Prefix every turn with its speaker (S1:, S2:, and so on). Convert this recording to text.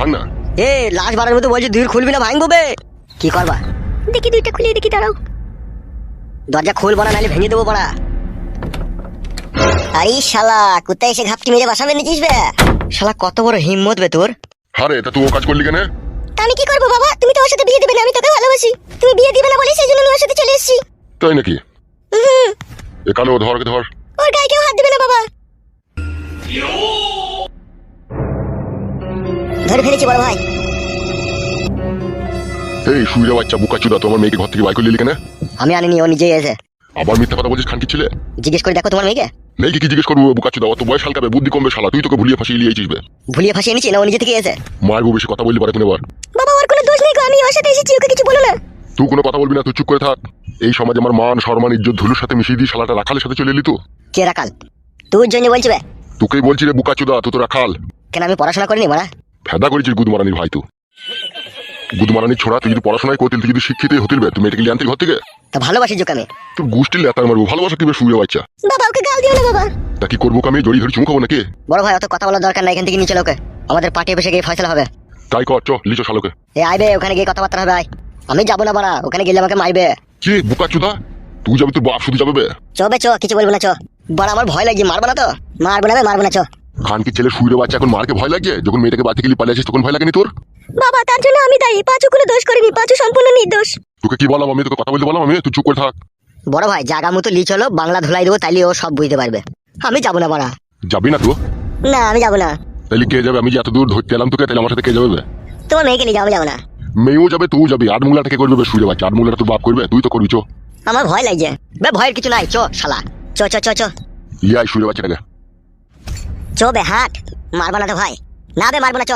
S1: ভাঙ না।
S2: এ লাশ বাড়ার মতো বলছি, দুই খুলবি না ভাঙবো বে। কি করবা?
S3: দেখি দুইটা খুলিয়ে দেখি, দাঁড়াও।
S2: দরজা খুলবো না, নাহলে ভেঙে দেবো বড়া।
S3: আরে শালা, কোথায় এসে ঘাপটি মেরে বাসা বেঁধেছিস বে?
S2: শালা কত বড় হিম্মত বে তোর।
S1: আরে তা তুই ও কাজ করলি কেন?
S3: তা আমি কি করবো বাবা? তুমি তো ওর সাথে বিয়ে দিবে না, আমি তোকে ভালোবাসি। তুমি বিয়ে দিবে না বলে সেই জন্য আমি ওর সাথে চলে এসেছি।
S1: তাই নাকি? এ কালো ধর, ওকে ধর।
S3: ওর গায়ে কেউ হাত দিবে না বাবা। ধরে ফেলেছি বড় ভাই।
S1: এই শুইরে বাচ্চা বুকাচুদা, তোমার মেয়েকে ঘর থেকে বাইর করে নিলি কেন?
S2: আমি আনিনি, ও নিজেই এসে।
S1: আবার মিথ্যা কথা বলছিস খানকি ছেলে।
S2: জিজ্ঞেস করে দেখো তোমার মেয়েকে।
S1: মেয়েকে কি জিজ্ঞেস করবো বুকাচুদা? অত বয়স হালকাবে, বুদ্ধি কমবে শালা। তুই তোকে ভুলিয়ে ফাঁসিয়ে লিয়েছিস বে।
S2: ভুলিয়ে ফাঁসিয়ে এনেছি না, ও নিজে থেকে এসে।
S1: মারবো বেশি কথা বললি পারে তুমি আবার।
S3: বাবা ওর কোনো দোষ নেই গো, আমি ওর সাথে এসেছি, ওকে কিছু বলো না।
S1: তুই কোনো কথা বলবি না, তুই চুপ করে থাক। এই সমাজে আমার মান সম্মান ইজ্জত ধুলুর সাথে মিশিয়ে দিয়ে শালাটা রাখালের সাথে চলে এলি তো।
S2: কে রাখাল? তোর জন্য বলছি বে।
S1: তোকেই বলছি রে বুকাচুদা, তুই তো রাখাল।
S2: কেন আমি পড়াশোনা করিনি মারা?
S1: ফেদা করেছিস গুদমারানির ভাই। তুই গুদমারানির ছোড়া, তুই যদি পড়াশোনায় করতিল, তুই যদি শিক্ষিতই হতিল বে, তুমি এটাকে লিয়ে আনতিল ঘর থেকে।
S2: তা ভালোবাসি যোগ আমি।
S1: তোর গোষ্ঠীর লেতার মারবো, ভালোবাসা কি বে শুয়ে বাচ্চা।
S3: বাবা ওকে গাল দিও না বাবা।
S1: তা কি করবো আমি? জড়িয়ে ধরে চুমু খাবো নাকি?
S2: বড় ভাই অত কথা বলার দরকার নাই, এখান থেকে নিচে লোকে। আমাদের পার্টি বসে গিয়ে ফয়সালা হবে।
S1: তাই কর, চ লিচো শালোকে।
S2: এ আইবে, ওখানে গিয়ে কথাবার্তা হবে। আয়। আমি যাবো না বাড়া, ওখানে গেলে আমাকে মারবে।
S1: কি বুকাচুদা, তুই যাবি? তোর বাপ শুধু যাবে বে।
S2: চ বে চ, কিছু বলবো না চ। বাড়া আমার ভয় লাগছে, মারবো না তো?
S3: মারবো না বে, মারবো না, চ।
S1: খানকি ছেলে শুয়ে বাচ্চা, এখন মারকে ভয় লাগছে? যখন মেয়েটাকে বাড়ি থেকে পালিয়ে আসিস তখন ভয় লাগেনি তোর?
S3: বাবা তার জন্য আমি দায়ী, পাঁচু কোনো দোষ করিনি, পাঁচু সম্পূর্ণ নির্দোষ।
S1: তোকে কি বললাম আমি? তোকে কথা বলতে বললাম আমি? তুই চুপ করে থাক।
S2: বড় ভাই জাগা মতো লি চলো, বাংলা ধুলাই দেবো, তাইলে ও সব বুঝতে পারবে। আমি যাবো না বাড়া।
S1: যাবি না তুই?
S3: না আমি যাবো না।
S1: তাহলে কে যাবে? আমি যে এত দূর ধরতে এলাম তোকে, তাহলে আমার সাথে কে যাবে বে?
S3: তোমার মেয়েকে নিয়ে যাবো, যাবো না।
S1: মেয়েও যাবে, তুই যাবি। আট মুলাটা কে করবে শুয়ে বাচ্চা? আট মুলাটা তোর বাপ করবে? তুই তো করবি। চো।
S2: আমার ভয় লাগছে বে। ভয়ের কিছু নাই, চ শালা। চ চ চ চ।
S1: ইয়াই শুয়ে বাচ্চাটাকে।
S3: চ বে, হাট। মারবো না তো ভাই। না বে, মারবো না, চ।